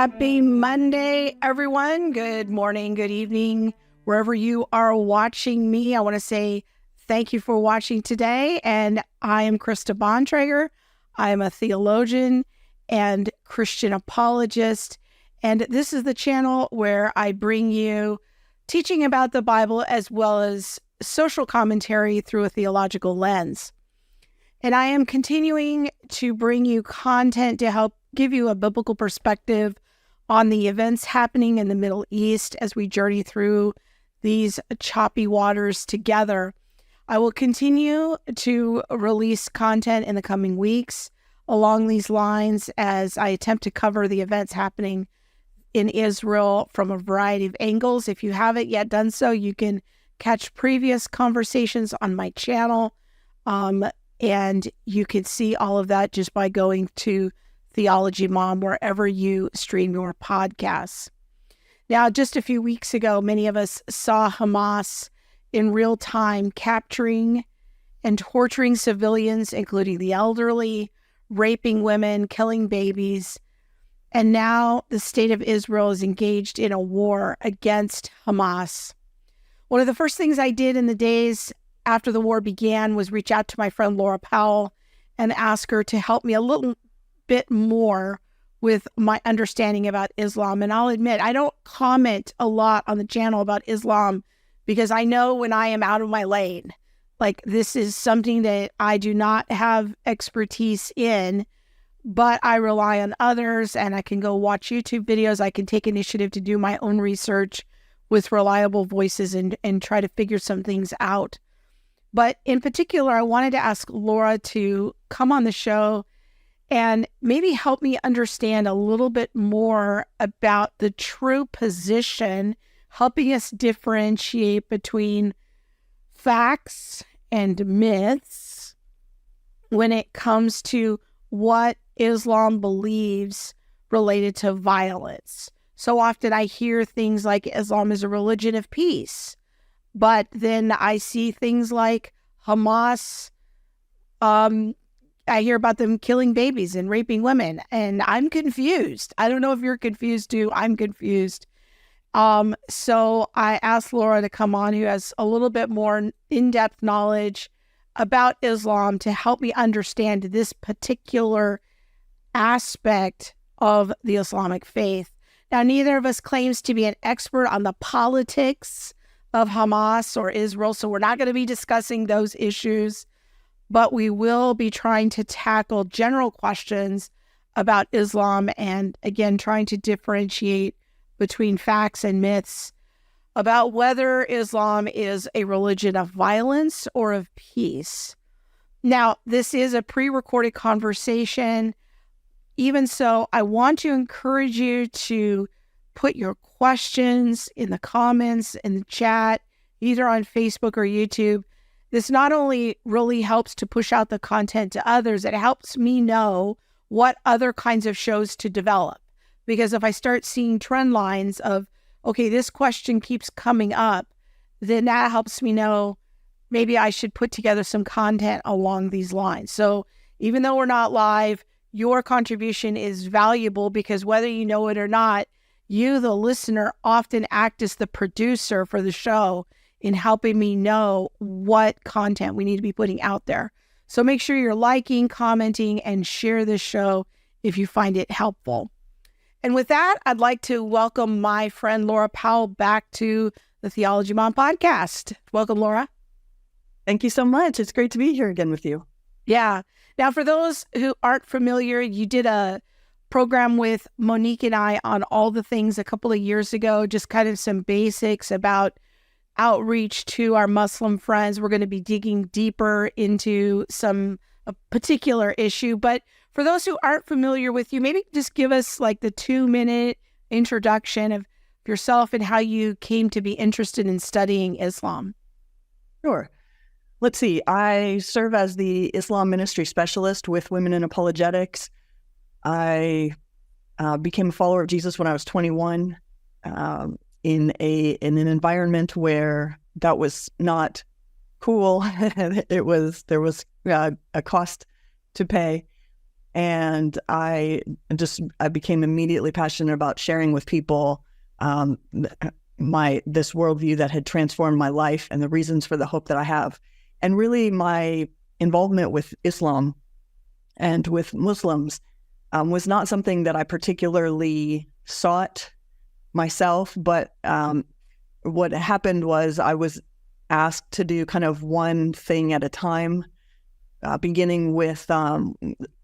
Happy Monday, everyone. Good morning, good evening, wherever you are watching me. I want to say thank you for watching today. And I am Krista Bontrager. I am a theologian and Christian apologist. And this is the channel where I bring you teaching about the Bible as well as social commentary through a theological lens. And I am continuing to bring you content to help give you a biblical perspective on the events happening in the Middle East as we journey through these choppy waters together. I will continue to release content in the coming weeks along these lines as I attempt to cover the events happening in Israel from a variety of angles. If you haven't yet done so, you can catch previous conversations on my channel. And you can see all of that just by going to Theology Mom, wherever you stream your podcasts. Now, just a few weeks ago, many of us saw Hamas in real time capturing and torturing civilians, including the elderly, raping women, killing babies. And now the state of Israel is engaged in a war against Hamas. One of the first things I did in the days after the war began was reach out to my friend Laura Powell and ask her to help me a little bit more with my understanding about Islam. And I'll admit, I don't comment a lot on the channel about Islam because I know when I am out of my lane. Like, this is something that I do not have expertise in, but I rely on others, and I can go watch YouTube videos. I can take initiative to do my own research with reliable voices and try to figure some things out. But in particular, I wanted to ask Laura to come on the show and maybe help me understand a little bit more about the true position, helping us differentiate between facts and myths when it comes to what Islam believes related to violence. So often I hear things like Islam is a religion of peace, but then I see things like Hamas, I hear about them killing babies and raping women, and I'm confused. I don't know if you're confused too. I'm confused. So I asked Laura to come on, who has a little bit more in-depth knowledge about Islam, to help me understand this particular aspect of the Islamic faith. Now, neither of us claims to be an expert on the politics of Hamas or Israel, so we're not going to be discussing those issues, but we will be trying to tackle general questions about Islam and, again, trying to differentiate between facts and myths about whether Islam is a religion of violence or of peace. Now, this is a pre-recorded conversation. Even so, I want to encourage you to put your questions in the comments, in the chat, either on Facebook or YouTube. This not only really helps to push out the content to others, it helps me know what other kinds of shows to develop. Because if I start seeing trend lines of, okay, this question keeps coming up, then that helps me know maybe I should put together some content along these lines. So even though we're not live, your contribution is valuable because whether you know it or not, you, the listener, often act as the producer for the show in helping me know what content we need to be putting out there. So make sure you're liking, commenting, and share this show if you find it helpful. And with that, I'd like to welcome my friend Laura Powell back to the Theology Mom podcast. Welcome, Laura. Thank you so much. It's great to be here again with you. Yeah. Now, for those who aren't familiar, you did a program with Monique and I on all the things a couple of years ago, just kind of some basics about outreach to our Muslim friends. We're going to be digging deeper into a particular issue. But for those who aren't familiar with you, maybe just give us like the 2-minute introduction of yourself and how you came to be interested in studying Islam. Sure. Let's see. I serve as the Islam ministry specialist with Women in Apologetics. I became a follower of Jesus when I was 21 in an environment where that was not cool. There was a cost to pay. And I became immediately passionate about sharing with people this worldview that had transformed my life and the reasons for the hope that I have. And really my involvement with Islam and with Muslims was not something that I particularly sought myself, but what happened was I was asked to do kind of one thing at a time, beginning with,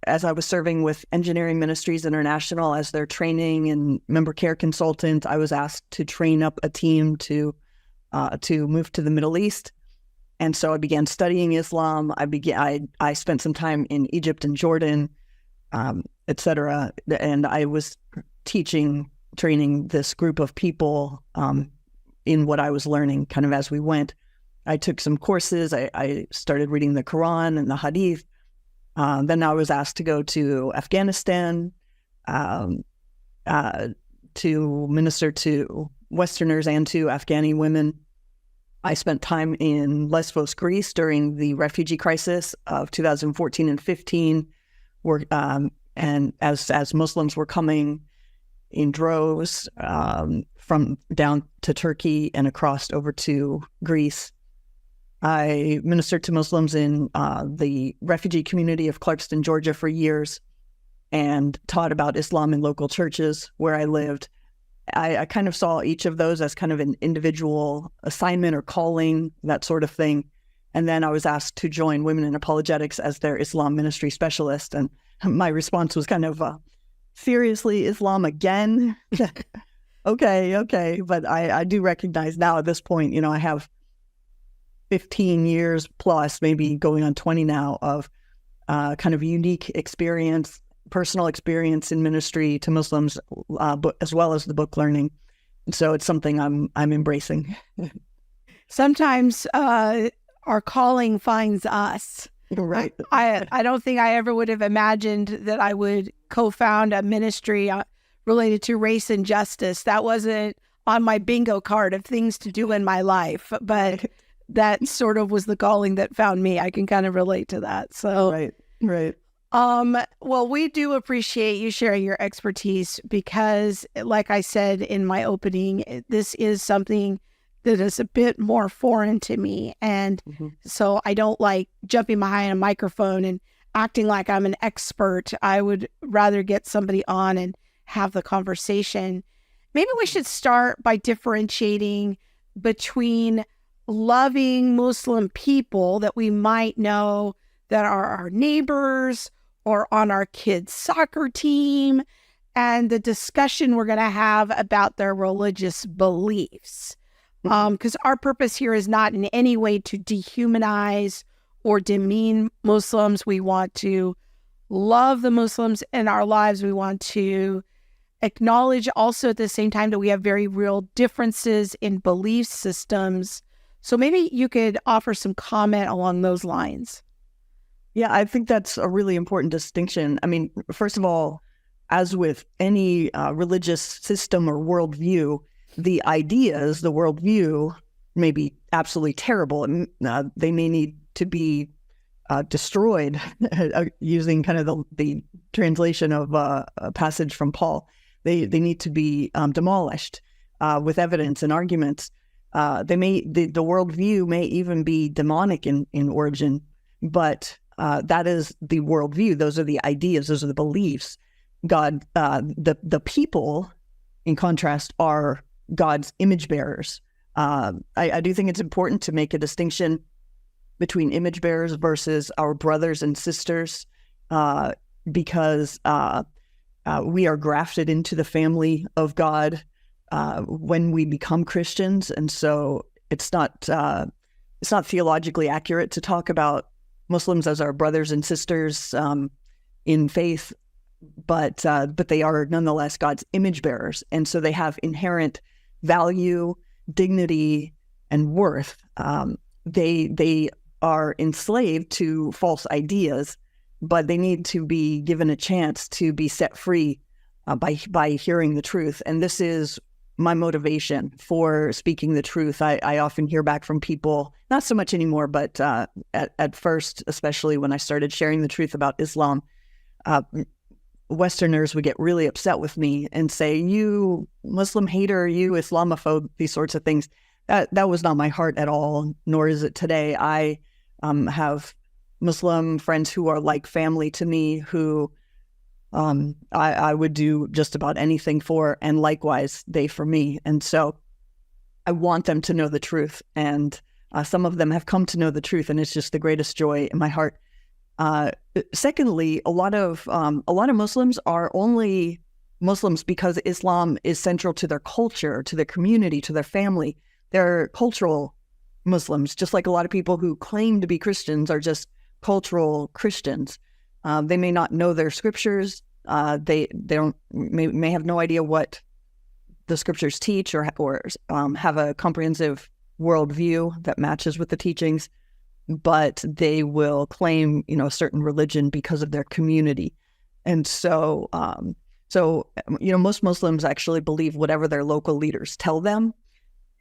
as I was serving with Engineering Ministries International as their training and member care consultant, I was asked to train up a team to move to the Middle East. And so I began studying Islam. I spent some time in Egypt and Jordan, etc. And I was training this group of people in what I was learning kind of as we went. I took some courses. I started reading the Quran and the Hadith. Then I was asked to go to Afghanistan to minister to Westerners and to Afghani women. I spent time in Lesbos, Greece during the refugee crisis of 2014 and 15, and as Muslims were coming in droves from down to Turkey and across over to Greece, I ministered to Muslims in the refugee community of Clarkston, Georgia for years, and taught about Islam in local churches where I lived. I kind of saw each of those as kind of an individual assignment or calling, that sort of thing. And then I was asked to join Women in Apologetics as their Islam ministry specialist. And my response was kind of, seriously, Islam again? Okay. But I do recognize now at this point, I have 15 years plus, maybe going on 20 now, of kind of unique experience, personal experience in ministry to Muslims, as well as the book learning. And so it's something I'm embracing. Sometimes our calling finds us. Right. I don't think I ever would have imagined that I would co-found a ministry related to race and justice. That wasn't on my bingo card of things to do in my life, but that sort of was the calling that found me. I can kind of relate to that. So Right. Well, we do appreciate you sharing your expertise because, like I said in my opening, this is something that is a bit more foreign to me. And so I don't like jumping behind a microphone and acting like I'm an expert. I would rather get somebody on and have the conversation. Maybe we should start by differentiating between loving Muslim people that we might know that are our neighbors or on our kids' soccer team, and the discussion we're going to have about their religious beliefs. Because our purpose here is not in any way to dehumanize or demean Muslims. We want to love the Muslims in our lives. We want to acknowledge also at the same time that we have very real differences in belief systems. So maybe you could offer some comment along those lines. Yeah, I think that's a really important distinction. I mean, first of all, as with any religious system or worldview, the ideas, the worldview may be absolutely terrible. And they may need to be destroyed using kind of the translation of a passage from Paul. They need to be demolished with evidence and arguments. The worldview may even be demonic in origin, but that is the worldview. Those are the ideas. Those are the beliefs. God, the people, in contrast, are God's image bearers. I do think it's important to make a distinction between image bearers versus our brothers and sisters, because we are grafted into the family of God when we become Christians, and so it's not theologically accurate to talk about Muslims as our brothers and sisters in faith, but they are nonetheless God's image bearers, and so they have inherent value, dignity, and worth. They are enslaved to false ideas, but they need to be given a chance to be set free by hearing the truth. And this is my motivation for speaking the truth. I often hear back from people, not so much anymore, but at first, especially when I started sharing the truth about Islam, Westerners would get really upset with me and say, "You Muslim hater, you Islamophobe," these sorts of things. That was not my heart at all, nor is it today. I have Muslim friends who are like family to me, who I would do just about anything for, and likewise they for me. And so I want them to know the truth, and some of them have come to know the truth, and it's just the greatest joy in my heart. Secondly, a lot of Muslims are only Muslims because Islam is central to their culture, to their community, to their family. They're cultural Muslims, just like a lot of people who claim to be Christians are just cultural Christians. They may not know their scriptures. They may have no idea what the scriptures teach, or have a comprehensive worldview that matches with the teachings, but they will claim, a certain religion because of their community. And so, most Muslims actually believe whatever their local leaders tell them.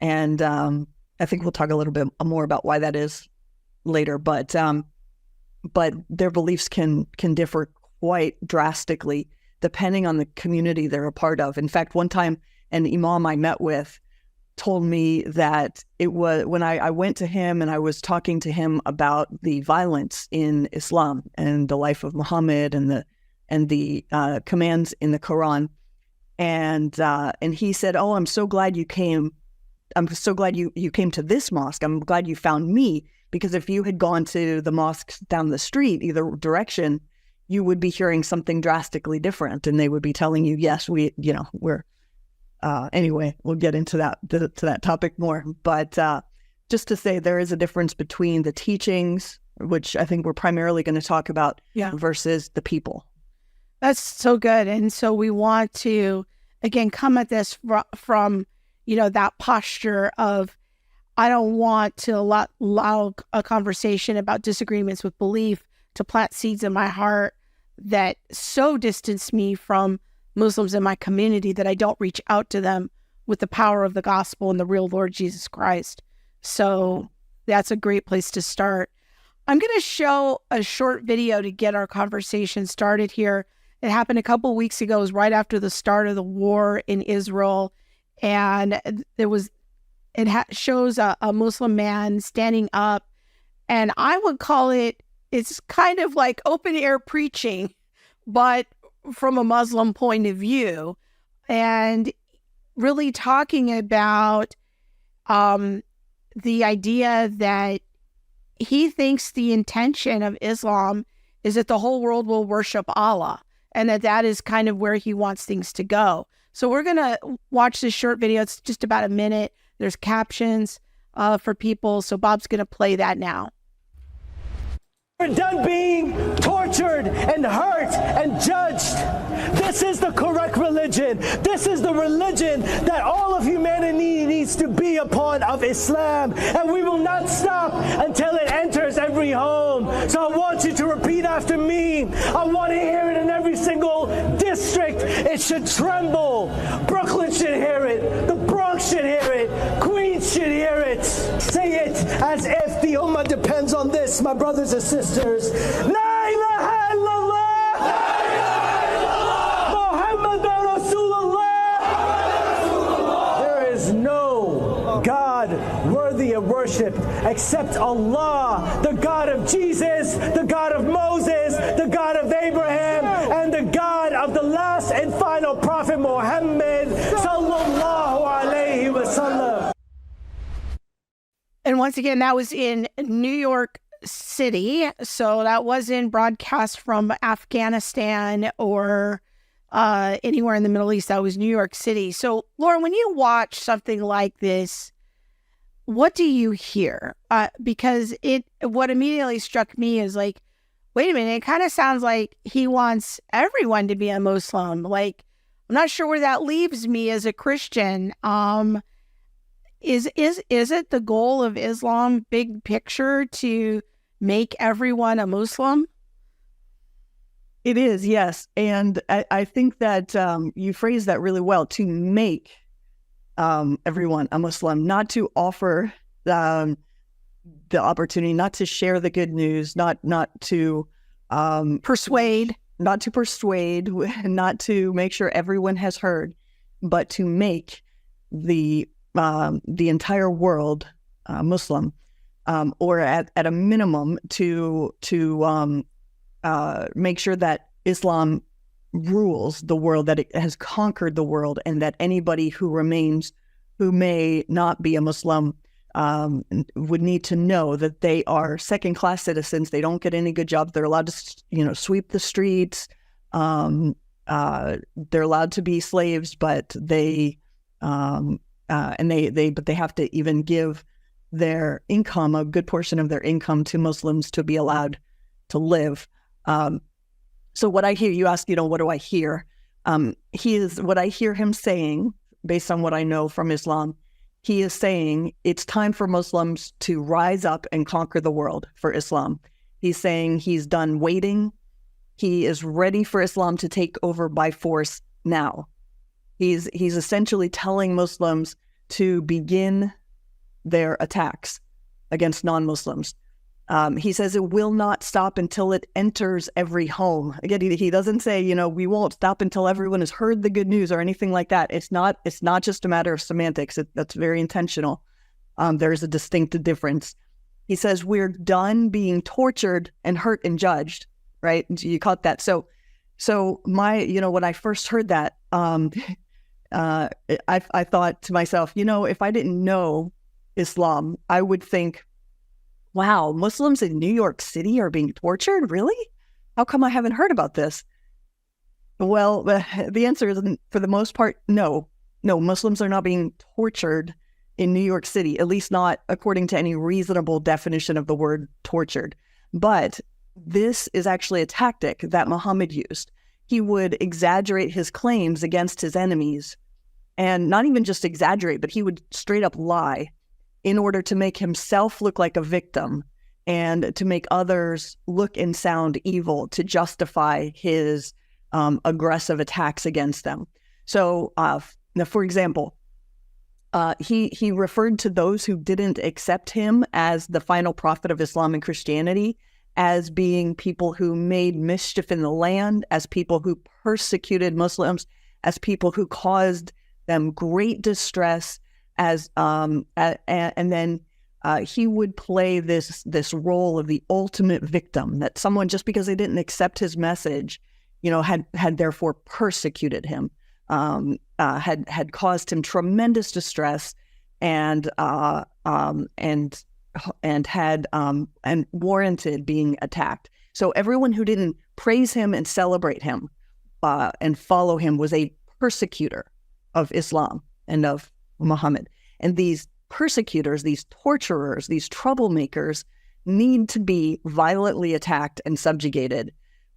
And I think we'll talk a little bit more about why that is later. But their beliefs can differ quite drastically depending on the community they're a part of. In fact, one time an imam I met with told me that it was when I went to him and I was talking to him about the violence in Islam and the life of Muhammad and the commands in the Quran, and he said, "Oh, I'm so glad you came. I'm so glad you came to this mosque. I'm glad you found me, because if you had gone to the mosques down the street, either direction, you would be hearing something drastically different, and they would be telling you, yes, we're." Anyway, we'll get into that topic more. But just to say, there is a difference between the teachings, which I think we're primarily going to talk about, versus the people. That's so good. And so we want to, again, come at this from that posture of, I don't want to allow a conversation about disagreements with belief to plant seeds in my heart that so distance me from Muslims in my community that I don't reach out to them with the power of the gospel and the real Lord Jesus Christ. So that's a great place to start. I'm going to show a short video to get our conversation started here. It happened a couple of weeks ago. It was right after the start of the war in Israel. And shows a Muslim man standing up. And I would call it's kind of like open air preaching, but from a Muslim point of view, and really talking about the idea that he thinks the intention of Islam is that the whole world will worship Allah, and that is kind of where he wants things to go. So we're going to watch this short video. It's just about a minute. There's captions for people. So Bob's going to play that now. We're done being tortured and hurt and judged. This is the correct religion. This is the religion that all of humanity needs to be upon, of Islam. And we will not stop until it enters every home. So I want you to repeat after me. I want to hear it in every single district. It should tremble. Brooklyn should hear it. The Bronx should hear it. Queens should hear it. Say it as if the Ummah depends on this, my brothers and sisters. La ilaha illallah. La ilaha illallah. Muhammadur Rasulullah. There is no God worthy of worship except Allah, the God of Jesus, the God of Moses, the God of Abraham, and the God of the last and final prophet Muhammad sallallahu alayhi wa sallam. And once again, that was in New York City. So that wasn't broadcast from Afghanistan or anywhere in the Middle East. That was New York City. So Laura, when you watch something like this, what do you hear? Because what immediately struck me is like, wait a minute, it kind of sounds like he wants everyone to be a Muslim. Like, I'm not sure where that leaves me as a Christian. Is it the goal of Islam, big picture, to make everyone a Muslim? It is, yes. And I think that you phrased that really well, to make everyone a Muslim, not to offer the opportunity, not to share the good news, not to persuade. not to persuade, not to make sure everyone has heard, but to make the entire world Muslim, or at a minimum to make sure that Islam rules the world, that it has conquered the world, and that anybody who remains who may not be a Muslim would need to know that they are second-class citizens. They don't get any good jobs. They're allowed to, sweep the streets. They're allowed to be slaves, but they have to even give their income, a good portion of their income, to Muslims to be allowed to live. So what I hear, you ask, what do I hear? What I hear him saying, based on what I know from Islam, he is saying it's time for Muslims to rise up and conquer the world for Islam. He's saying he's done waiting. He is ready for Islam to take over by force now. He's essentially telling Muslims to begin their attacks against non-Muslims. He says it will not stop until it enters every home. Again, he doesn't say, we won't stop until everyone has heard the good news or anything like that. It's not just a matter of semantics. That's very intentional. There's a distinct difference. He says we're done being tortured and hurt and judged, right? You caught that. So when I first heard that, I thought to myself, if I didn't know Islam, I would think, wow, Muslims in New York City are being tortured? Really? How come I haven't heard about this? Well, the answer is, for the most part, no. No, Muslims are not being tortured in New York City, at least not according to any reasonable definition of the word tortured. But this is actually a tactic that Muhammad used. He would exaggerate his claims against his enemies, and not even just exaggerate, but he would straight up lie in order to make himself look like a victim and to make others look and sound evil, to justify his aggressive attacks against them. So, for example, he referred to those who didn't accept him as the final prophet of Islam and Christianity as being people who made mischief in the land, as people who persecuted Muslims, as people who caused them great distress, and then he would play this role of the ultimate victim, that someone, just because they didn't accept his message, had therefore persecuted him, had caused him tremendous distress, and warranted being attacked. So everyone who didn't praise him and celebrate him and follow him was a persecutor of Islam and of Muhammad. And these persecutors, these torturers, these troublemakers need to be violently attacked and subjugated.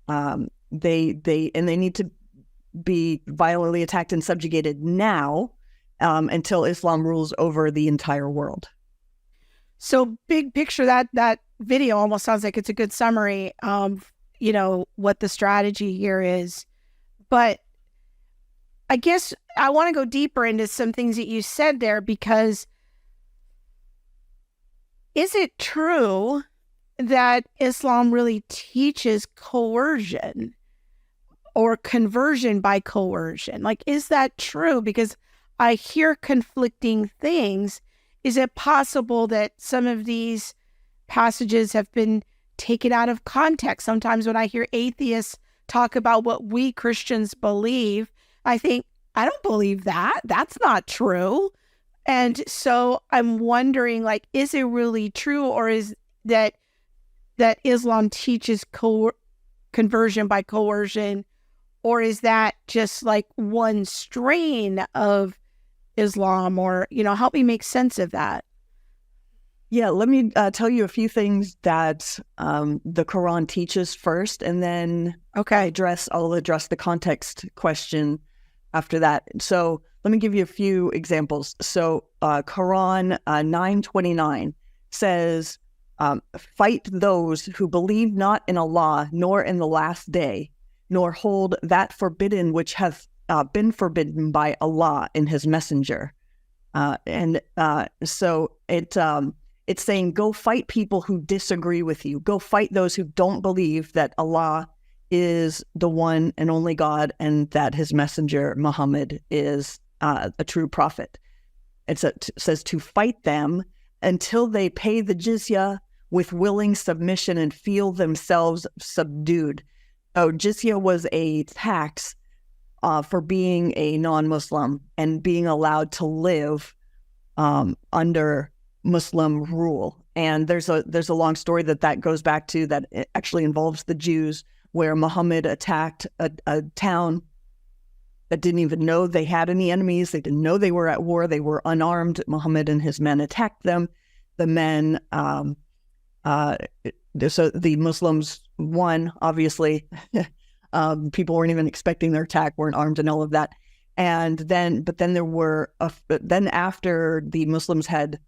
They need to be violently attacked and subjugated now, until Islam rules over the entire world. So big picture, that video almost sounds like it's a good summary of, what the strategy here is. But I guess I want to go deeper into some things that you said there, because is it true that Islam really teaches coercion or conversion by coercion? Like, is that true? Because I hear conflicting things. Is it possible that some of these passages have been taken out of context? Sometimes when I hear atheists talk about what we Christians believe, I think, I don't believe that. That's not true. And so I'm wondering, is it really true, or is that Islam teaches conversion by coercion, or is that just one strain of Islam? Or, help me make sense of that. Yeah, let me tell you a few things that the Quran teaches first, and then I'll address the context question after that. So let me give you a few examples. So Quran 9:29 says, fight those who believe not in Allah, nor in the last day, nor hold that forbidden which hath been forbidden by Allah and his messenger. So it's saying, go fight people who disagree with you. Go fight those who don't believe that Allah is the one and only God, and that his messenger, Muhammad, is a true prophet. It says to fight them until they pay the jizya with willing submission and feel themselves subdued. Oh, jizya was a tax for being a non-Muslim and being allowed to live under Muslim rule. And there's a long story that goes back to that. It actually involves the Jews, where Muhammad attacked a town that didn't even know they had any enemies. They didn't know they were at war. They were unarmed. Muhammad and his men attacked them. The men, so the Muslims won, obviously. People weren't even expecting their attack, weren't armed and all of that. But then after the Muslims had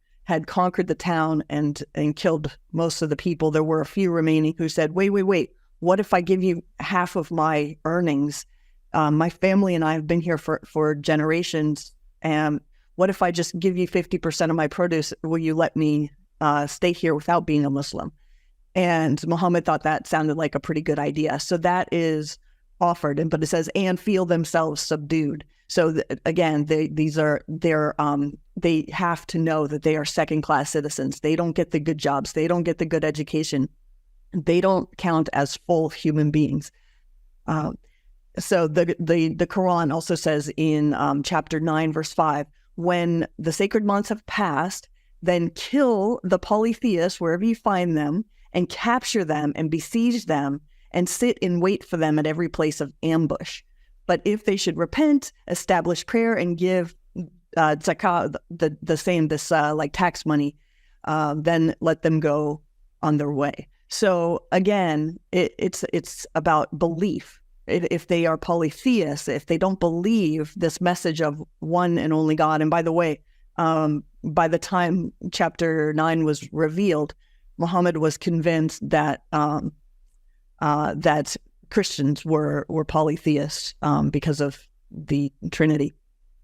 conquered the town and killed most of the people, there were a few remaining who said, wait, what if I give you half of my earnings? My family and I have been here for generations. And what if I just give you 50% of my produce? Will you let me stay here without being a Muslim? And Muhammad thought that sounded like a pretty good idea. So that is offered, but it says, and feel themselves subdued. So again, they have to know that they are second-class citizens. They don't get the good jobs. They don't get the good education. They don't count as full human beings. So the Quran also says in chapter 9, verse 5, when the sacred months have passed, then kill the polytheists wherever you find them, and capture them and besiege them and sit in wait for them at every place of ambush. But if they should repent, establish prayer, and give zakah, like tax money, then let them go on their way. So again, it's about belief. If they are polytheists, if they don't believe this message of one and only God, and by the way, by the time chapter 9 was revealed, Muhammad was convinced that that Christians were polytheists because of the Trinity.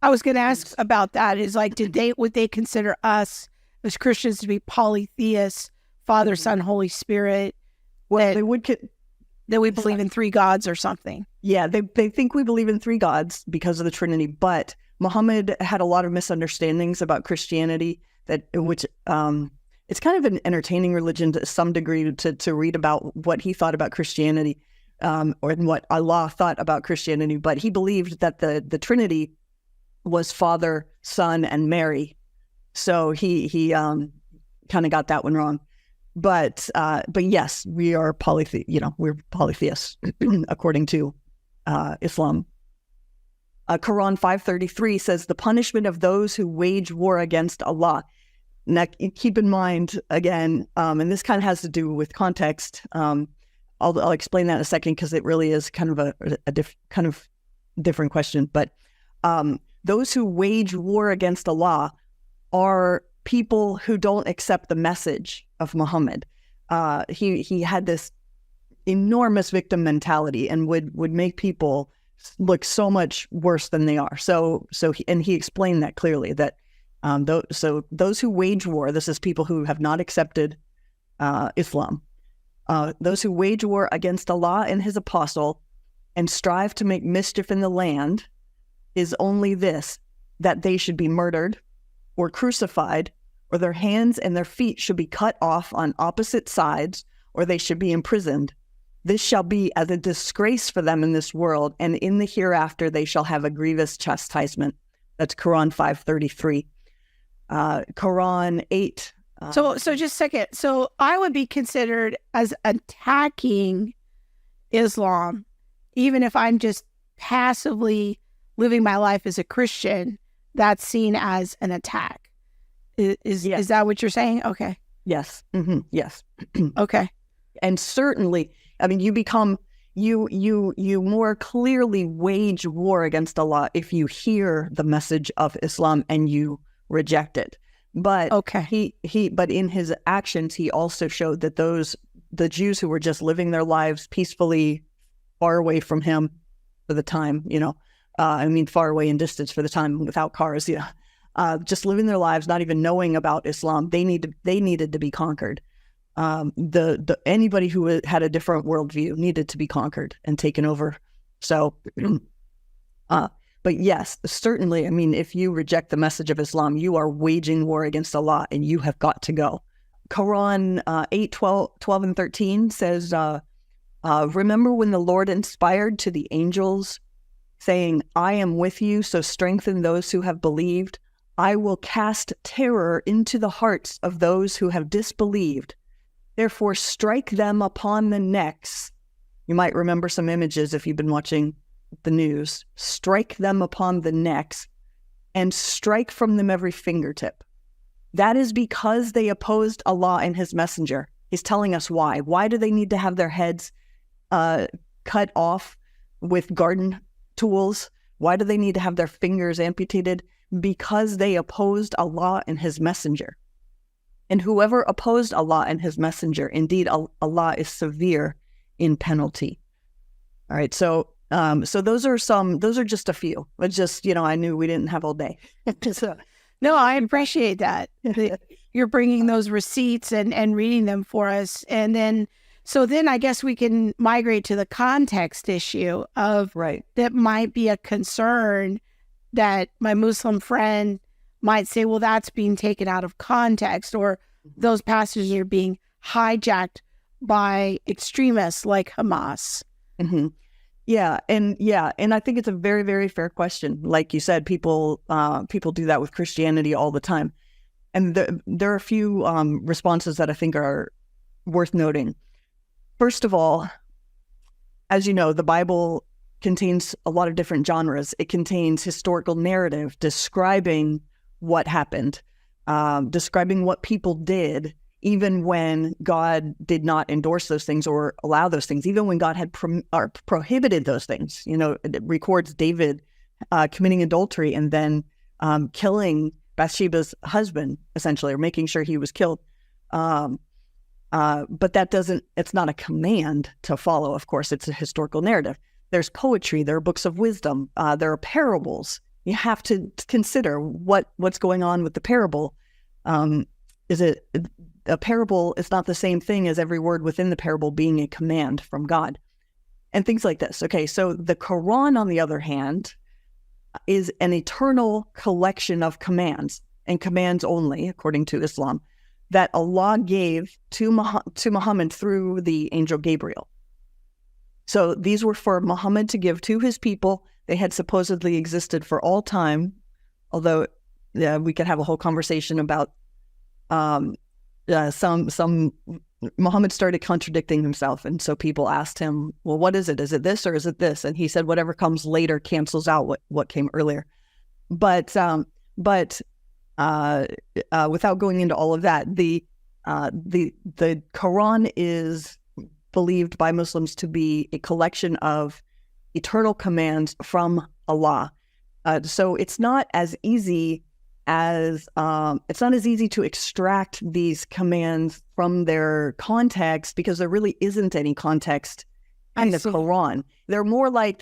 I was going to ask about that. Is like, would they consider us as Christians to be polytheists, Father, Son, Holy Spirit? Well, they would. That we believe in three gods or something. Yeah, they think we believe in three gods because of the Trinity. But Muhammad had a lot of misunderstandings about Christianity, which it's kind of an entertaining religion to some degree to read about what he thought about Christianity, or what Allah thought about Christianity. But he believed that the Trinity was Father, Son, and Mary. So he kind of got that one wrong. But yes, we are we're polytheists according to Islam. Quran 5:33 says the punishment of those who wage war against Allah. Now, keep in mind again, and this kind of has to do with context. I'll explain that in a second because it really is kind of a different question. But those who wage war against Allah are people who don't accept the message of Muhammad. He had this enormous victim mentality and would make people look so much worse than they are. So he explained that clearly, that those who wage war, this is people who have not accepted Islam. Those who wage war against Allah and his apostle and strive to make mischief in the land is only this, that they should be murdered or crucified, or their hands and their feet should be cut off on opposite sides, or they should be imprisoned. This shall be as a disgrace for them in this world, and in the hereafter they shall have a grievous chastisement. That's Quran 5:33. Quran 8. So just a second. So I would be considered as attacking Islam, even if I'm just passively living my life as a Christian. That's seen as an attack. Is that what you're saying? Okay. Yes. Mm-hmm. Yes. Okay. And certainly, I mean, you more clearly wage war against Allah if you hear the message of Islam and you reject it. But okay. But in his actions, he also showed that the Jews who were just living their lives peacefully, far away from him for the time, far away in distance for the time, without cars, just living their lives, not even knowing about Islam, they needed to be conquered. Anybody who had a different worldview needed to be conquered and taken over. So, but yes, certainly, I mean, if you reject the message of Islam, you are waging war against Allah, and you have got to go. Quran 8, 12, and 13 says, remember when the Lord inspired to the angels, saying, I am with you, so strengthen those who have believed. I will cast terror into the hearts of those who have disbelieved. Therefore, strike them upon the necks. You might remember some images if you've been watching the news. Strike them upon the necks and strike from them every fingertip. That is because they opposed Allah and his messenger. He's telling us why. Why do they need to have their heads cut off with garden tools? Why do they need to have their fingers amputated? Because they opposed Allah and his messenger. And whoever opposed Allah and his messenger, indeed, Allah is severe in penalty. All right, so those are just a few. But just, I knew we didn't have all day. So, no, I appreciate that. You're bringing those receipts and reading them for us. And then I guess we can migrate to the context issue of right. That might be a concern that my Muslim friend might say, well, that's being taken out of context, or those passages are being hijacked by extremists like Hamas. Mm-hmm. Yeah, and I think it's a very, very fair question. Like you said, people do that with Christianity all the time, and there are a few responses that I think are worth noting. First of all, as you know, the Bible contains a lot of different genres. It contains historical narrative describing what happened, describing what people did, even when God did not endorse those things or allow those things, even when God had prohibited those things. It records David committing adultery and then killing Bathsheba's husband, essentially, or making sure he was killed. But it's not a command to follow, of course. It's a historical narrative. There's poetry, there are books of wisdom, there are parables. You have to consider what's going on with the parable. Is it a parable is not the same thing as every word within the parable being a command from God, and things like this. Okay, so the Quran, on the other hand, is an eternal collection of commands, and commands only, according to Islam, that Allah gave to Muhammad through the angel Gabriel. So these were for Muhammad to give to his people. They had supposedly existed for all time, although we could have a whole conversation about some Muhammad started contradicting himself, and so people asked him, well, what is it? Is it this or is it this? And he said, whatever comes later cancels out what came earlier. But without going into all of that, the Quran is believed by Muslims to be a collection of eternal commands from Allah. So it's not as easy to extract these commands from their context, because there really isn't any context in the Quran. They're more like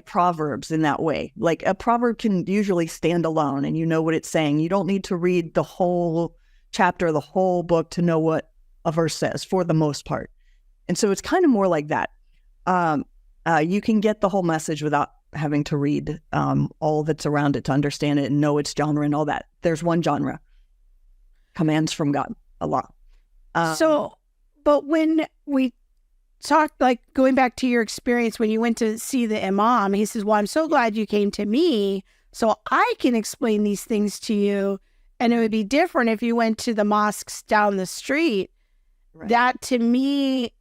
proverbs in that way. Like a proverb can usually stand alone and you know what it's saying. You don't need to read the whole chapter, the whole book to know what a verse says, for the most part. And so it's kind of more like that. You can get the whole message without having to read all that's around it to understand it and know its genre and all that. There's one genre: commands from God, Allah. But when we talked, like going back to your experience when you went to see the imam, he says, well, I'm so glad you came to me so I can explain these things to you. And it would be different if you went to the mosques down the street. Right. That to me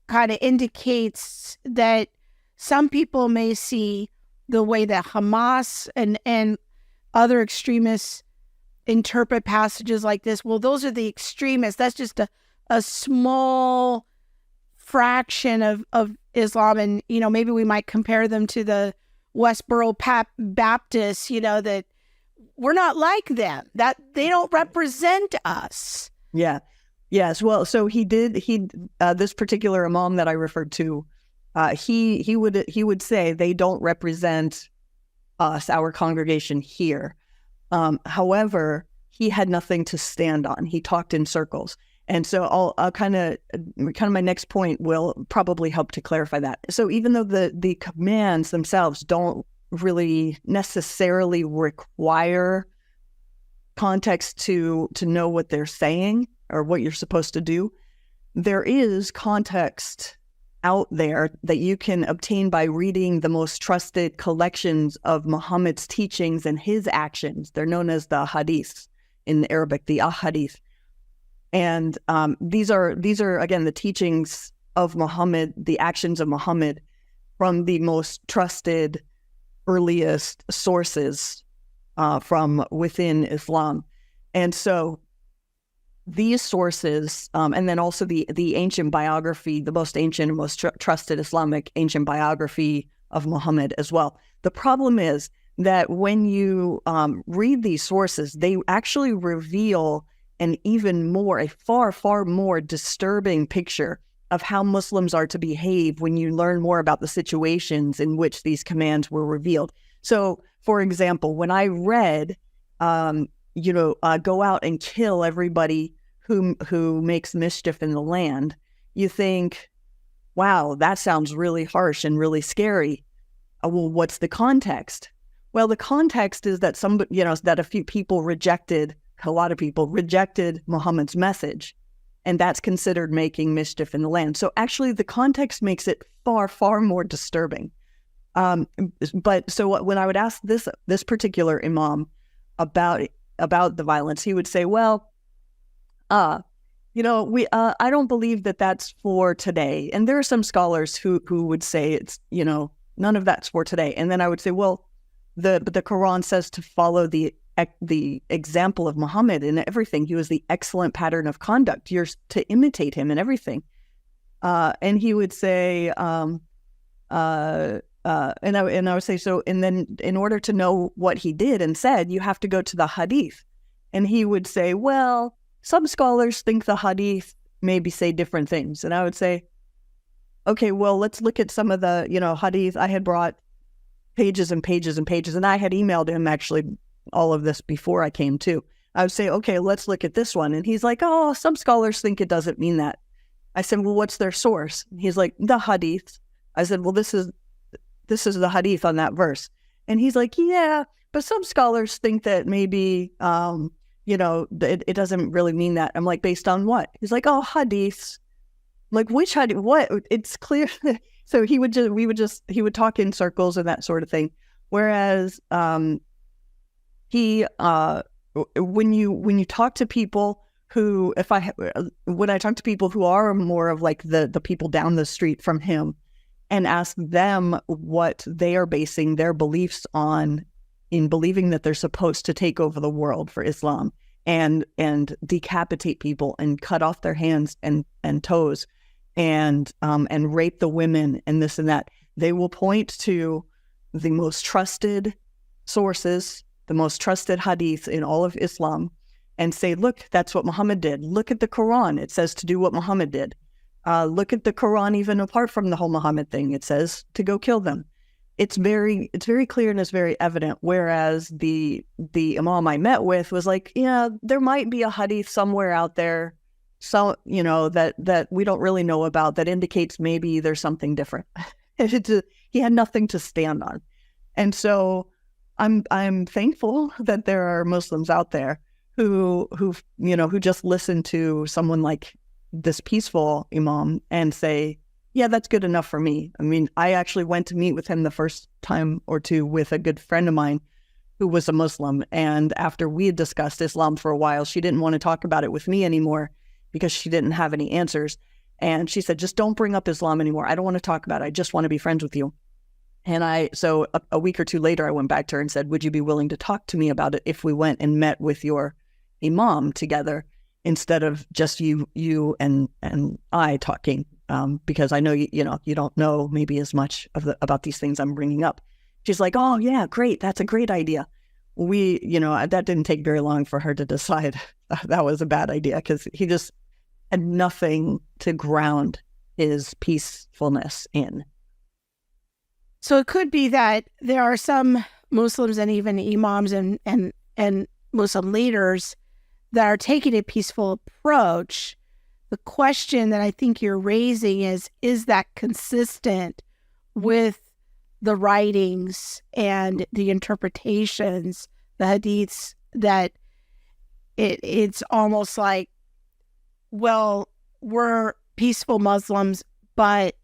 kind of indicates that some people may see the way that Hamas and other extremists interpret passages like this. Well, those are the extremists. That's just a small fraction of Islam. And, maybe we might compare them to the Westboro Baptists, that we're not like them, that they don't represent us. Yeah. Yes. Well, so this particular imam that I referred to, he would say they don't represent us, our congregation here. However, he had nothing to stand on. He talked in circles. And so I'll kind of my next point will probably help to clarify that. So even though the commands themselves don't really necessarily require context to know what they're saying or what you're supposed to do, there is context out there that you can obtain by reading the most trusted collections of Muhammad's teachings and his actions. They're known as the hadiths in Arabic, the ahadith. And these are again the teachings of Muhammad, the actions of Muhammad from the most trusted, earliest sources from within Islam. And so these sources, and then also the ancient biography, the most ancient and most trusted Islamic ancient biography of Muhammad as well. The problem is that when you read these sources, they actually reveal a far, far more disturbing picture of how Muslims are to behave when you learn more about the situations in which these commands were revealed. So, for example, when I read, go out and kill everybody who makes mischief in the land, you think, wow, that sounds really harsh and really scary. Well, what's the context? Well, the context is that a lot of people rejected Muhammad's message, and that's considered making mischief in the land. So actually the context makes it far, far more disturbing. But so when I would ask this particular imam about the violence, he would say, well, I don't believe that that's for today. And there are some scholars who would say it's, none of that's for today. And then I would say, well, the Quran says to follow the example of Muhammad in everything. He was the excellent pattern of conduct. You're to imitate him in everything. And he would say, and I would say, so, and then in order to know what he did and said, you have to go to the hadith. And he would say, well, some scholars think the hadith maybe say different things. And I would say, okay, well, let's look at some of the, hadith. I had brought pages and pages and pages, and I had emailed him actually all of this before I came too. I would say, okay, let's look at this one. And he's like, oh, some scholars think it doesn't mean that. I said, well, what's their source? He's like, the hadith. I said, well, this is the hadith on that verse. And he's like, yeah, but some scholars think that maybe, it doesn't really mean that. I'm like, based on what? He's like, oh, hadiths. I'm like, which hadith? What? It's clear. So he would talk in circles and that sort of thing. Whereas, when you talk to people who, when I talk to people who are more of like the people down the street from him and ask them what they are basing their beliefs on in believing that they're supposed to take over the world for Islam and decapitate people and cut off their hands and toes and rape the women and this and that, they will point to the most trusted sources, the most trusted hadith in all of Islam, and say, look, that's what Muhammad did. Look at the Quran. It says to do what Muhammad did. Look at the Quran, even apart from the whole Muhammad thing. It says to go kill them. It's very clear and it's very evident. Whereas the imam I met with was like, yeah, there might be a hadith somewhere out there, so that we don't really know about, that indicates maybe there's something different. He had nothing to stand on, and so I'm thankful that there are Muslims out there who just listen to someone like this peaceful imam and say, yeah, that's good enough for me. I mean, I actually went to meet with him the first time or two with a good friend of mine who was a Muslim. And after we had discussed Islam for a while, she didn't want to talk about it with me anymore because she didn't have any answers. And she said, just don't bring up Islam anymore. I don't want to talk about it. I just want to be friends with you. And so a week or two later, I went back to her and said, would you be willing to talk to me about it if we went and met with your imam together instead of just you and I talking? Because I know you don't know maybe as much about these things I'm bringing up. She's like, oh yeah, great, that's a great idea. That didn't take very long for her to decide that was a bad idea, because he just had nothing to ground his peacefulness in. So it could be that there are some Muslims and even imams and Muslim leaders that are taking a peaceful approach the question that I think you're raising is that consistent with the writings and the interpretations, the hadiths, that it's almost like, well, we're peaceful Muslims, but,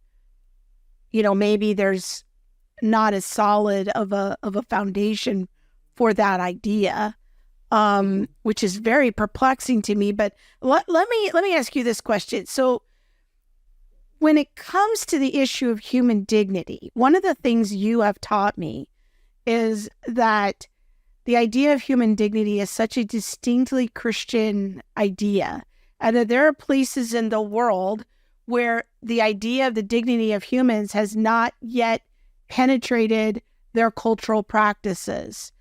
maybe there's not as solid of a foundation for that idea, which is very perplexing to me. But let me ask you this question. So when it comes to the issue of human dignity, one of the things you have taught me is that the idea of human dignity is such a distinctly Christian idea, and that there are places in the world where the idea of the dignity of humans has not yet penetrated their cultural practices.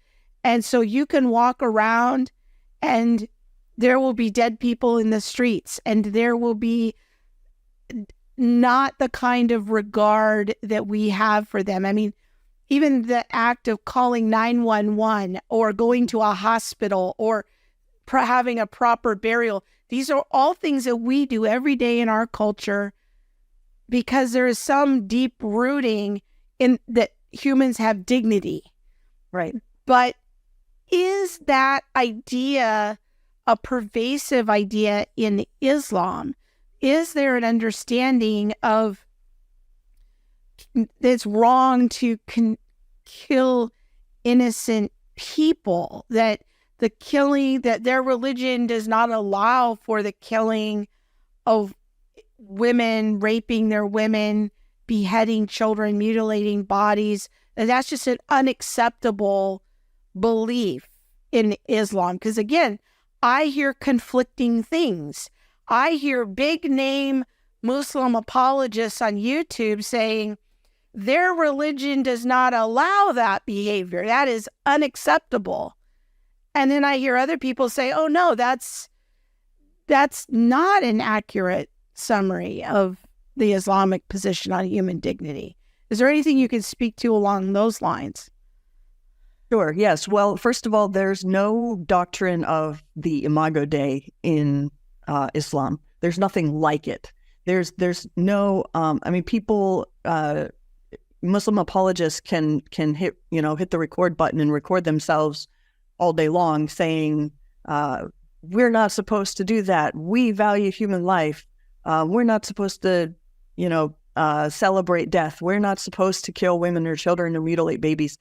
And so you can walk around and there will be dead people in the streets, and there will be not the kind of regard that we have for them. I mean, even the act of calling 911 or going to a hospital or having a proper burial, these are all things that we do every day in our culture because there is some deep rooting in that humans have dignity. Right. But is that idea a pervasive idea in Islam? Is there an understanding of it's wrong to kill innocent people, that the killing, that their religion does not allow for the killing of women, raping their women, beheading children, mutilating bodies, that's just an unacceptable belief in Islam? Because again, I hear conflicting things. I hear big name Muslim apologists on YouTube saying their religion does not allow that behavior. That is unacceptable. And then I hear other people say, oh no, that's not an accurate summary of the Islamic position on human dignity. Is there anything you can speak to along those lines? Sure, yes. Well, first of all, there's no doctrine of the Imago Dei in Islam. There's nothing like it. There's no, people, Muslim apologists can hit the record button and record themselves all day long saying, we're not supposed to do that. We value human life. We're not supposed to, celebrate death. We're not supposed to kill women or children or mutilate babies.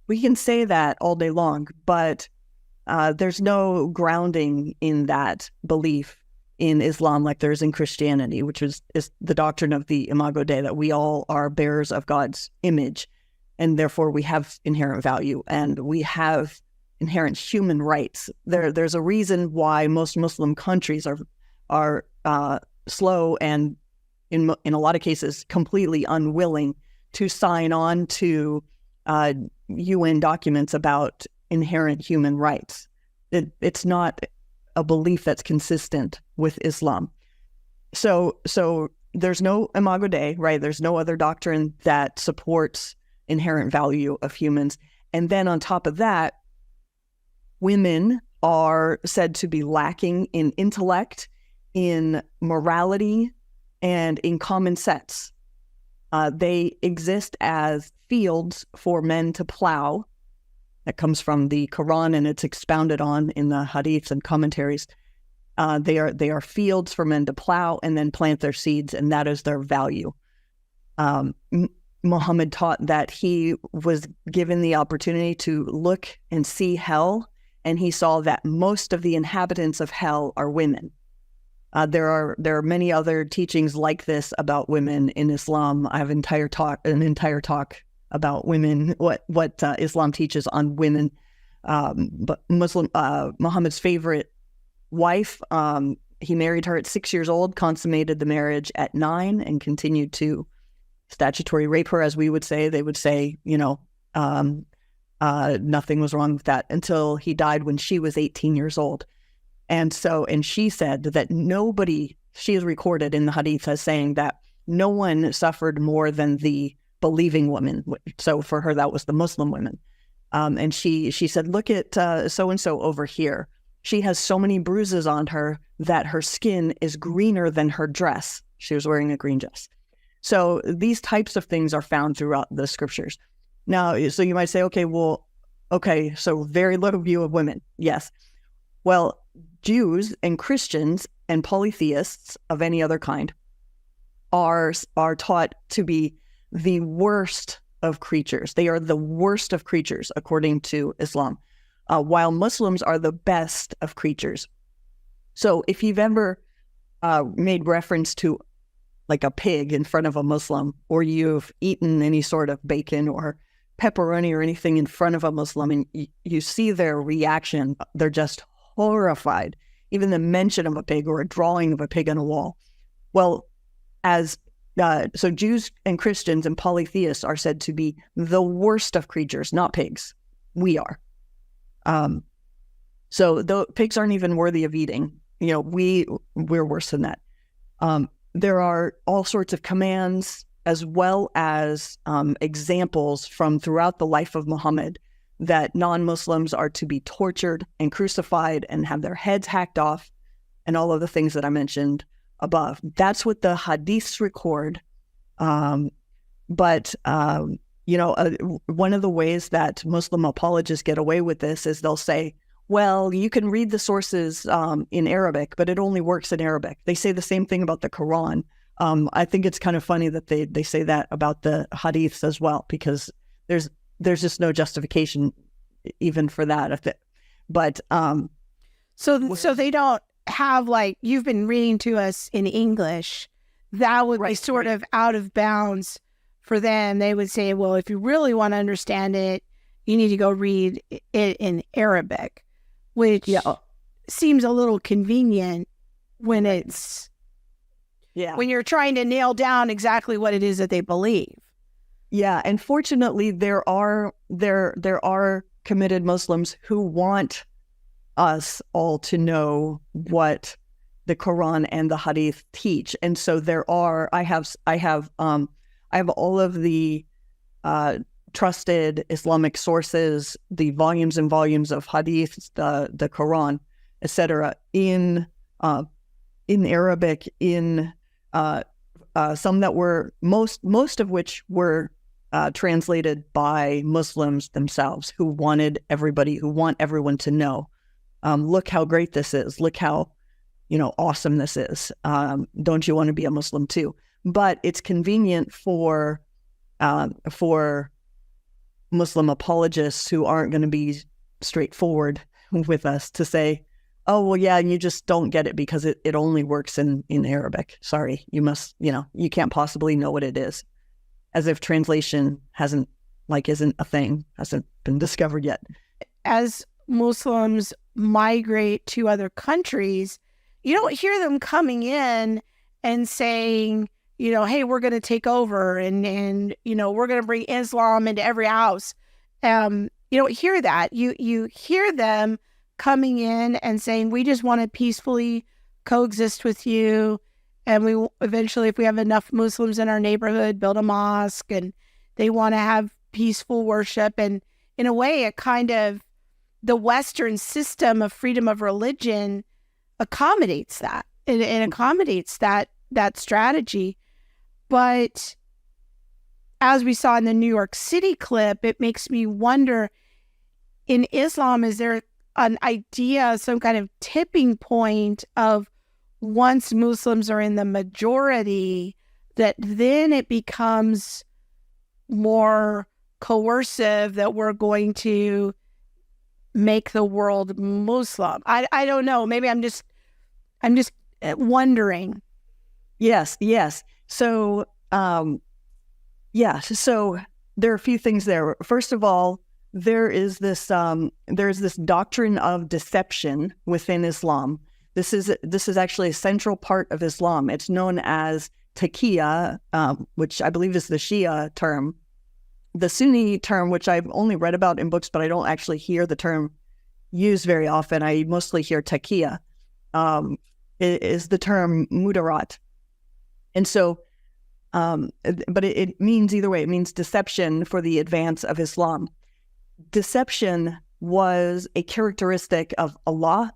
We can say that all day long, but there's no grounding in that belief in Islam like there is in Christianity, which is the doctrine of the Imago Dei, that we all are bearers of God's image, and therefore we have inherent value and we have inherent human rights. There's a reason why most Muslim countries are slow and in a lot of cases completely unwilling to sign on to UN documents about inherent human rights. It's not a belief that's consistent with Islam. So there's no Imago Dei, right? There's no other doctrine that supports inherent value of humans. And then on top of that, women are said to be lacking in intellect, in morality, and in common sense. They exist as fields for men to plow. That comes from the Quran, and it's expounded on in the hadiths and commentaries. They are fields for men to plow and then plant their seeds, and that is their value. Muhammad taught that he was given the opportunity to look and see hell, and he saw that most of the inhabitants of hell are women. There are many other teachings like this about women in Islam. I have an entire talk about women, what Islam teaches on women. But Muhammad's favorite wife, he married her at 6 years old, consummated the marriage at 9, and continued to statutory rape her, as we would say. They would say, nothing was wrong with that until he died when she was 18 years old. And she said that she is recorded in the hadith as saying that no one suffered more than the believing woman. So for her, that was the Muslim women. And she said, look at so-and-so over here. she has so many bruises on her that her skin is greener than her dress. She was wearing a green dress. So these types of things are found throughout the scriptures. Now, so you might say, okay, so very little view of women. Yes. Well, Jews and Christians and polytheists of any other kind are taught to be the worst of creatures. They are the worst of creatures, according to Islam, while Muslims are the best of creatures. So if you've ever made reference to like a pig in front of a Muslim, or you've eaten any sort of bacon or pepperoni or anything in front of a Muslim, and you see their reaction, they're just horrified. Even the mention of a pig or a drawing of a pig on a wall. Well, so Jews and Christians and polytheists are said to be the worst of creatures, not pigs. We are. So the pigs aren't even worthy of eating. We're worse than that. There are all sorts of commands as well as examples from throughout the life of Muhammad that non-Muslims are to be tortured and crucified and have their heads hacked off and all of the things that I mentioned above. That's what the hadiths record. One of the ways that Muslim apologists get away with this is they'll say, well, you can read the sources in Arabic, but it only works in Arabic. They say the same thing about the Quran. I think it's kind of funny that they say that about the hadiths as well, because there's just no justification even for that. But so they don't have, like you've been reading to us in English, that would be sort of out of bounds for them. They would say, well, if you really want to understand it, you need to go read it in Arabic, which seems a little convenient when when you're trying to nail down exactly what it is that they believe. Yeah, and fortunately, there are committed Muslims who want us all to know what the Quran and the Hadith teach, and so I have all of the trusted Islamic sources, the volumes and volumes of Hadith, the Quran, etc., in Arabic, in some that were most of which were translated by Muslims themselves who want everyone to know, look how great this is, look how awesome this is. Don't you want to be a Muslim too? But it's convenient for Muslim apologists who aren't going to be straightforward with us to say, oh, well, yeah, and you just don't get it because it only works in Arabic. Sorry, you can't possibly know what it is. As if translation isn't a thing, hasn't been discovered yet. As Muslims migrate to other countries, you don't hear them coming in and saying, hey, we're going to take over and we're going to bring Islam into every house. You don't hear that. You hear them coming in and saying, we just want to peacefully coexist with you. And we eventually, if we have enough Muslims in our neighborhood, build a mosque, and they want to have peaceful worship. And in a way, it kind of, the Western system of freedom of religion accommodates that. It accommodates that strategy. But as we saw in the New York City clip, it makes me wonder, in Islam, is there an idea, some kind of tipping point of once Muslims are in the majority, that then it becomes more coercive, that we're going to make the world Muslim? I don't know. Maybe I'm just wondering. Yes. So, so there are a few things there. First of all, there's this doctrine of deception within Islam. This is actually a central part of Islam. It's known as taqiyya, which I believe is the Shia term. The Sunni term, which I've only read about in books, but I don't actually hear the term used very often. I mostly hear taqiyya, is the term mudarat. And so, but it means either way. It means deception for the advance of Islam. Deception was a characteristic of Allah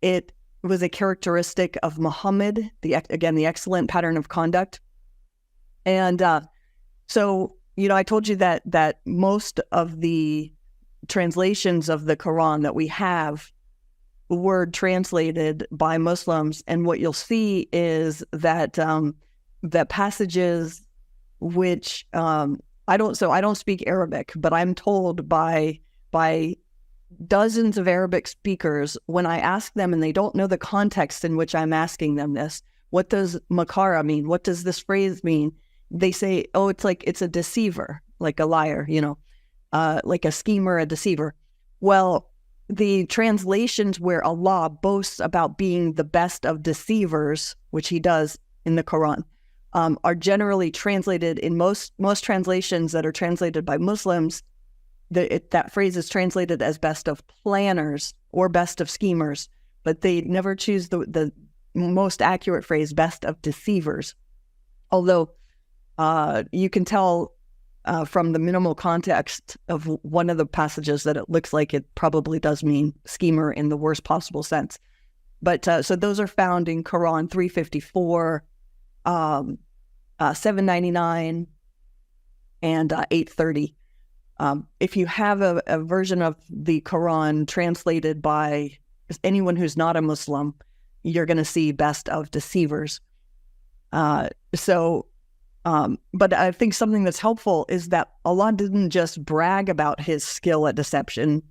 it was a characteristic of Muhammad, the excellent pattern of conduct. And so, I told you that most of the translations of the Quran that we have were translated by Muslims, and what you'll see is that that passages which I don't speak Arabic, but I'm told by dozens of Arabic speakers, when I ask them and they don't know the context in which I'm asking them this, what does makara mean? What does this phrase mean? They say, oh, it's a deceiver, like a liar, like a schemer, a deceiver. Well, the translations where Allah boasts about being the best of deceivers, which he does in the Quran, are generally translated in most translations that are translated by Muslims. That phrase is translated as best of planners or best of schemers, but they never choose the most accurate phrase, best of deceivers. Although you can tell from the minimal context of one of the passages that it looks like it probably does mean schemer in the worst possible sense. But so those are found in Quran 354, 799, and 830. If you have a version of the Quran translated by anyone who's not a Muslim, you're going to see best of deceivers. But I think something that's helpful is that Allah didn't just brag about his skill at deception,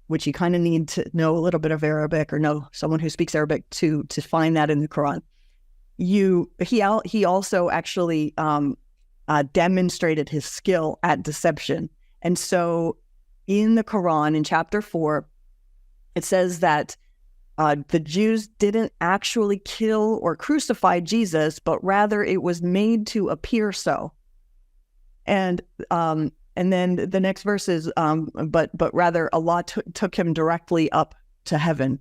which you kind of need to know a little bit of Arabic or know someone who speaks Arabic to find that in the Quran. He also actually demonstrated his skill at deception. And so in the Quran, in chapter 4, it says that the Jews didn't actually kill or crucify Jesus, but rather it was made to appear so. And then the next verse is, but rather Allah took him directly up to heaven.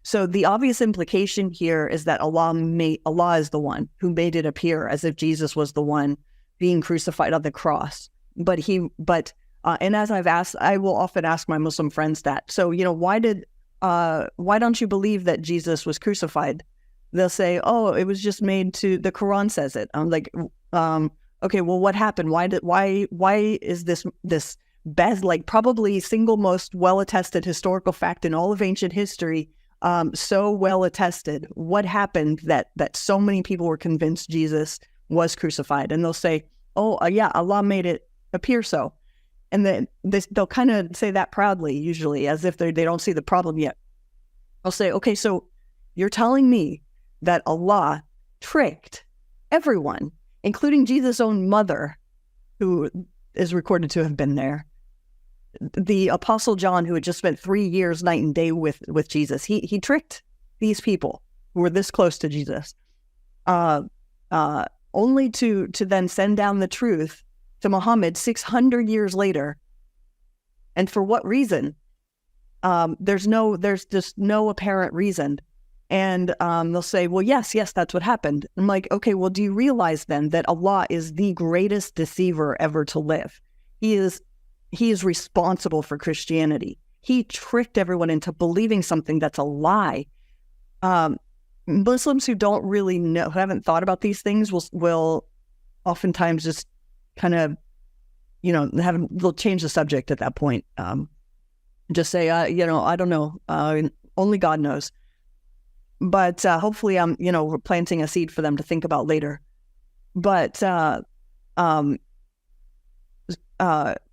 So the obvious implication here is that Allah is the one who made it appear as if Jesus was the one being crucified on the cross. And as I've asked, I will often ask my Muslim friends that. So, why don't you believe that Jesus was crucified? They'll say, oh, it was just made to, the Quran says it. I'm like, okay, well, what happened? Why is this best, like probably single most well-attested historical fact in all of ancient history, so well attested? What happened that so many people were convinced Jesus was crucified? And they'll say, oh, yeah, Allah made it appear so. And then they'll kind of say that proudly, usually, as if they don't see the problem yet. I'll say, okay, so you're telling me that Allah tricked everyone, including Jesus' own mother, who is recorded to have been there. The Apostle John, who had just spent 3 years night and day with Jesus, he tricked these people who were this close to Jesus, only to then send down the truth to Muhammad 600 years later. And for what reason? There's just no apparent reason. And they'll say, well, yes, that's what happened. I'm like, okay, well, do you realize then that Allah is the greatest deceiver ever to live? He is responsible for Christianity. He tricked everyone into believing something that's a lie. Muslims who don't really know, who haven't thought about these things, will oftentimes just kind of, they'll change the subject at that point. Just say, I don't know. Only God knows. But hopefully we're planting a seed for them to think about later. But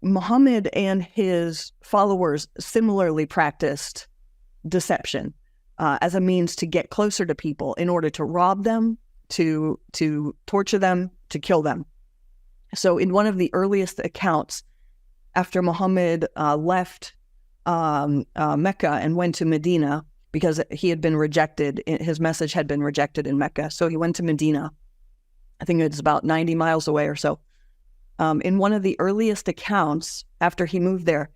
Muhammad and his followers similarly practiced deception as a means to get closer to people in order to rob them, to torture them, to kill them. So in one of the earliest accounts, after Muhammad left Mecca and went to Medina, because he had been rejected, his message had been rejected in Mecca, so he went to Medina. I think it's about 90 miles away or so. In one of the earliest accounts, after he moved there,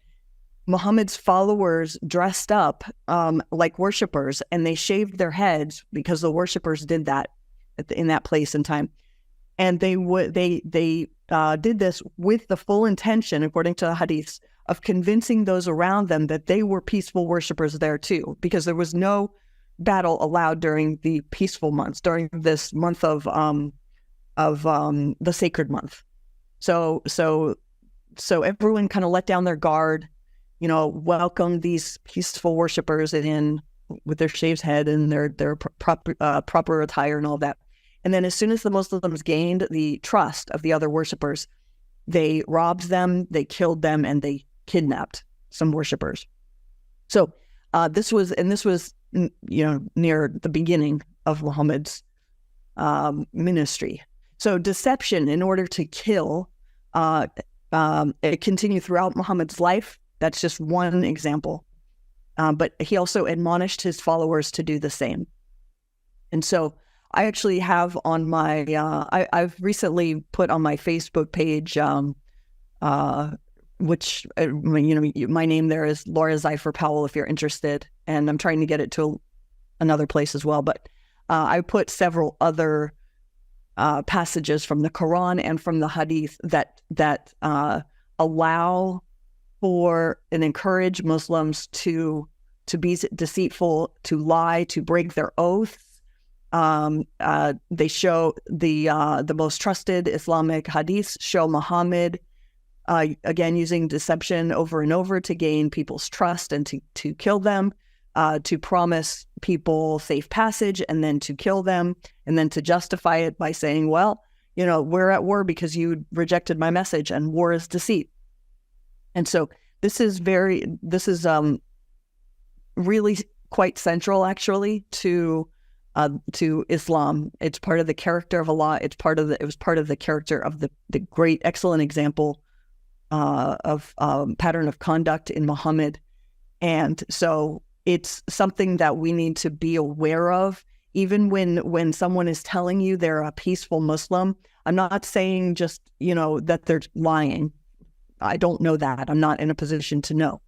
Muhammad's followers dressed up like worshipers, and they shaved their heads because the worshipers did that in that place and time. And they did this with the full intention, according to the hadiths, of convincing those around them that they were peaceful worshipers there too, because there was no battle allowed during the peaceful months, during this month of the sacred month. So everyone kind of let down their guard, welcomed these peaceful worshipers in with their shaved head and their proper attire and all that. And then as soon as the Muslims gained the trust of the other worshipers, they robbed them, they killed them, and they kidnapped some worshipers. So this was near the beginning of Muhammad's ministry. So deception in order to kill, it continued throughout Muhammad's life. That's just one example. But he also admonished his followers to do the same. And so I actually have on my, I've recently put on my Facebook page, which, my name there is Laura Zifer Powell, if you're interested. And I'm trying to get it to another place as well. But I put several other passages from the Quran and from the Hadith that allow for and encourage Muslims to be deceitful, to lie, to break their oaths. They show the most trusted Islamic hadiths show Muhammad again using deception over and over to gain people's trust and to kill them, to promise people safe passage and then to kill them, and then to justify it by saying, well, we're at war because you rejected my message, and war is deceit. And so this is really quite central actually to Islam. It's part of the character of Allah. It was part of the character of the great, excellent example of pattern of conduct in Muhammad. And so it's something that we need to be aware of, even when someone is telling you they're a peaceful Muslim. I'm not saying just, that they're lying. I don't know that. I'm not in a position to know.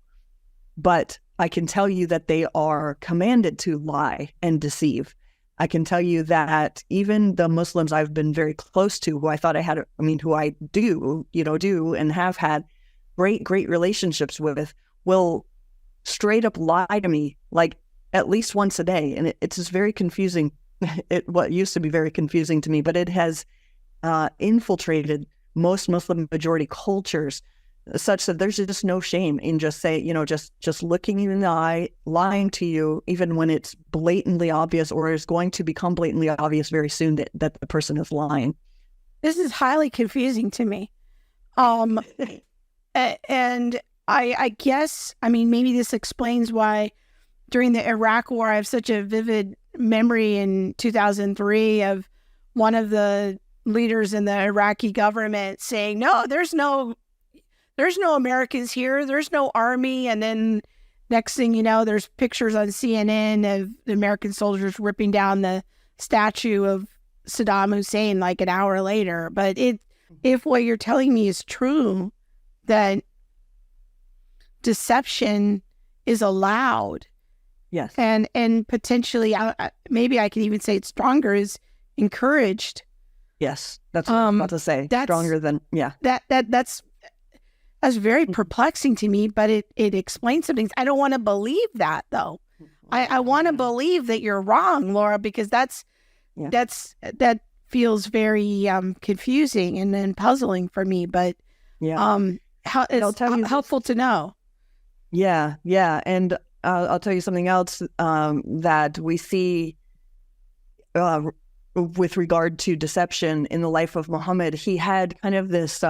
But I can tell you that they are commanded to lie and deceive. I can tell you that even the Muslims I've been very close to, who I thought who I do and have had great relationships with, will straight up lie to me like at least once a day. And it's just very confusing. What used to be very confusing to me, but it has infiltrated most Muslim majority cultures such that there's just no shame in just looking you in the eye, lying to you, even when it's blatantly obvious or is going to become blatantly obvious very soon that the person is lying. This is highly confusing to me. And I guess, maybe this explains why during the Iraq War, I have such a vivid memory in 2003 of one of the leaders in the Iraqi government saying, no, there's no Americans here. There's no army. And then next thing you know, there's pictures on CNN of the American soldiers ripping down the statue of Saddam Hussein like an hour later. But if what you're telling me is true, that deception is allowed. Yes. And potentially, maybe I can even say it's stronger, is encouraged. Yes. That's what I'm about to say. Stronger than, yeah. That's very perplexing to me, but it explains some things. I don't want to believe that, though. I want to believe that you're wrong, Laura, because that feels very confusing and then puzzling for me. But it's helpful to know. Yeah, and I'll tell you something else that we see with regard to deception in the life of Muhammad. He had kind of these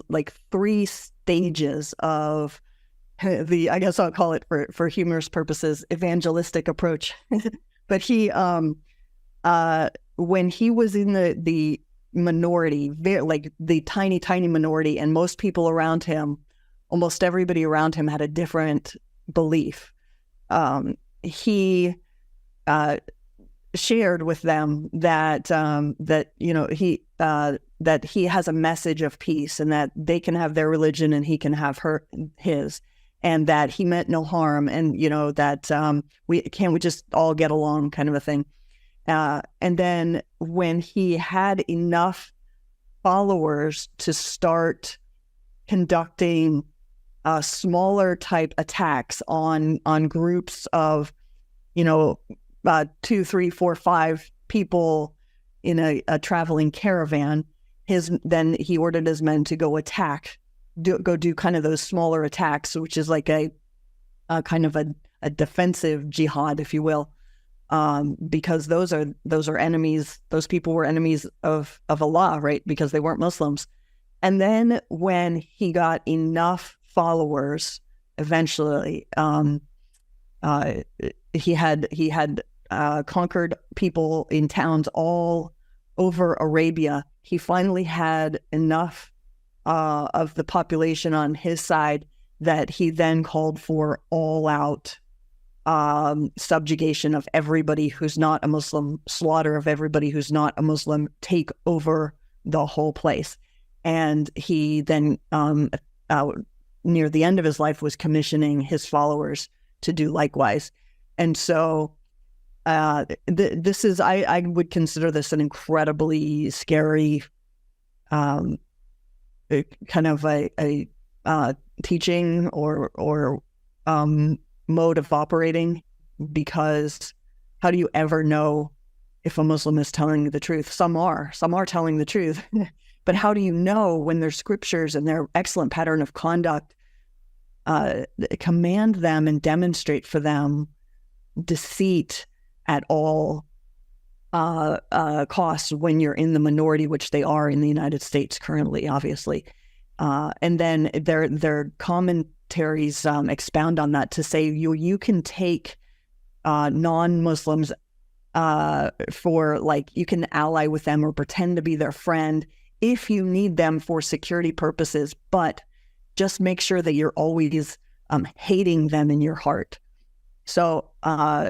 like 3 stages of I guess I'll call it for humorous purposes, evangelistic approach. But he, when he was in the minority, like the tiny minority, and most people around him, almost everybody around him had a different belief. He shared with them that he has a message of peace, and that they can have their religion and he can have his, and that he meant no harm, and that we just all get along, kind of a thing. And then when he had enough followers to start conducting smaller type attacks on groups of, 2, 3, 4, 5 people in a traveling caravan. Then he ordered his men to go do kind of those smaller attacks, which is like a kind of a defensive jihad, if you will, because those are enemies. Those people were enemies of Allah, right? Because they weren't Muslims. And then when he got enough followers, eventually, he had conquered people in towns all over Arabia. He finally had enough of the population on his side that he then called for all-out subjugation of everybody who's not a Muslim, slaughter of everybody who's not a Muslim, take over the whole place. And he then, near the end of his life, was commissioning his followers to do likewise. And so this is, I would consider this an incredibly scary kind of a teaching or mode of operating, because how do you ever know if a Muslim is telling you the truth? Some are telling the truth, but how do you know when their scriptures and their excellent pattern of conduct command them and demonstrate for them deceit at all costs when you're in the minority, which they are in the United States currently, obviously. And then their commentaries expound on that to say you can take non-Muslims for, like, you can ally with them or pretend to be their friend if you need them for security purposes, but just make sure that you're always hating them in your heart. So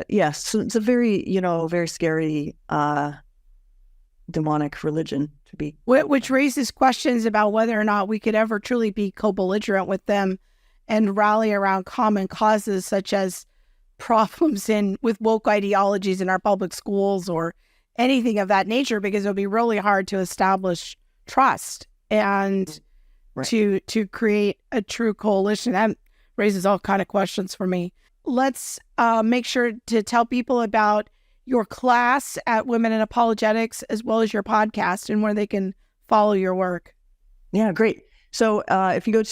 yes, it's a very, very scary demonic religion to be. Which raises questions about whether or not we could ever truly be co-belligerent with them and rally around common causes, such as problems with woke ideologies in our public schools or anything of that nature, because it'll be really hard to establish trust and right. to create a true coalition. That raises all kind of questions for me. Let's make sure to tell people about your class at Women in Apologetics, as well as your podcast, and where they can follow your work. Yeah, great. So if you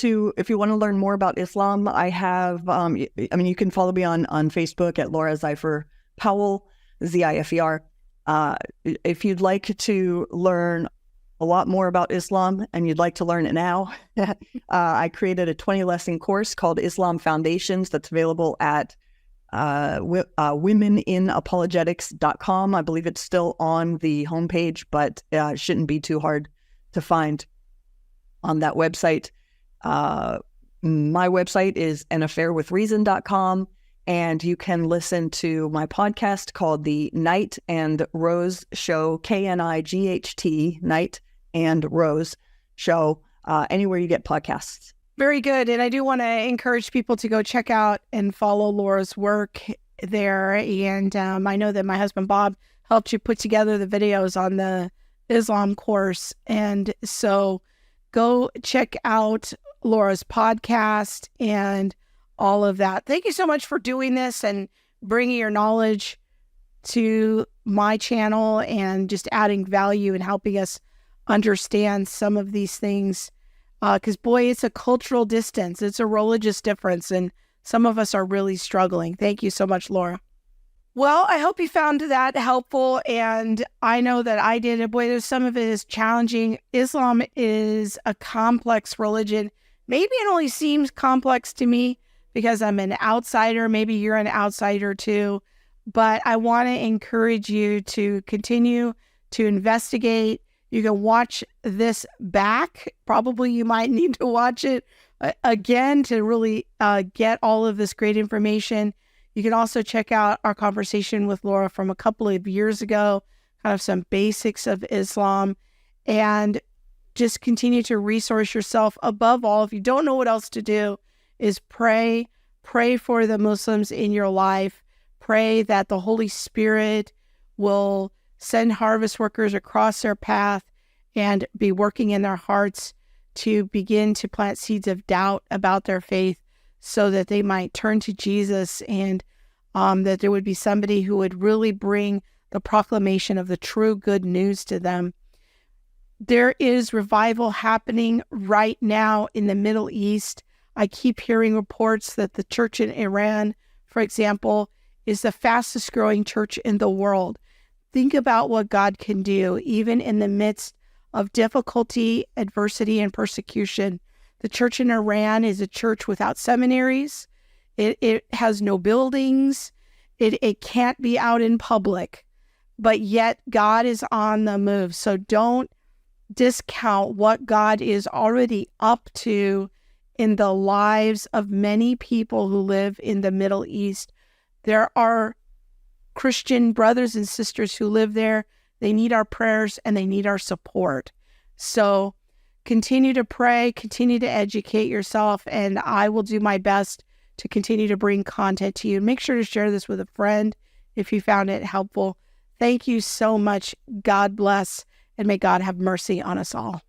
want to learn more about Islam, I have, you can follow me on Facebook at Laura Zifer Powell, Zifer. If you'd like to learn a lot more about Islam and you'd like to learn it now, I created a 20-lesson course called Islam Foundations that's available at womeninapologetics.com. I believe it's still on the homepage, but it shouldn't be too hard to find on that website. My website is anaffairwithreason.com, and you can listen to my podcast called the Night and Rose Show, KNIGHT, Night and Rose Show, anywhere you get podcasts. Very good. And I do want to encourage people to go check out and follow Laura's work there. And I know that my husband, Bob, helped you put together the videos on the Islam course. And so go check out Laura's podcast and all of that. Thank you so much for doing this and bringing your knowledge to my channel and just adding value and helping us understand some of these things. Because, boy, it's a cultural distance. It's a religious difference, and some of us are really struggling. Thank you so much, Laura. Well, I hope you found that helpful, and I know that I did. Boy, there's some of it is challenging. Islam is a complex religion. Maybe it only seems complex to me because I'm an outsider. Maybe you're an outsider too. But I want to encourage you to continue to investigate. You can watch this back. Probably you might need to watch it again to really get all of this great information. You can also check out our conversation with Laura from a couple of years ago, kind of some basics of Islam, and just continue to resource yourself. Above all, if you don't know what else to do, is pray. Pray for the Muslims in your life. Pray that the Holy Spirit will send harvest workers across their path and be working in their hearts to begin to plant seeds of doubt about their faith so that they might turn to Jesus, and that there would be somebody who would really bring the proclamation of the true good news to them. There is revival happening right now in the Middle East. I keep hearing reports that the church in Iran, for example, is the fastest growing church in the world. Think about what God can do, even in the midst of difficulty, adversity, and persecution. The church in Iran is a church without seminaries. It has no buildings. It can't be out in public, but yet God is on the move. So don't discount what God is already up to in the lives of many people who live in the Middle East. There are Christian brothers and sisters who live there. They need our prayers and they need our support. So continue to pray, continue to educate yourself, and I will do my best to continue to bring content to you. Make sure to share this with a friend if you found it helpful. Thank you so much. God bless, and may God have mercy on us all.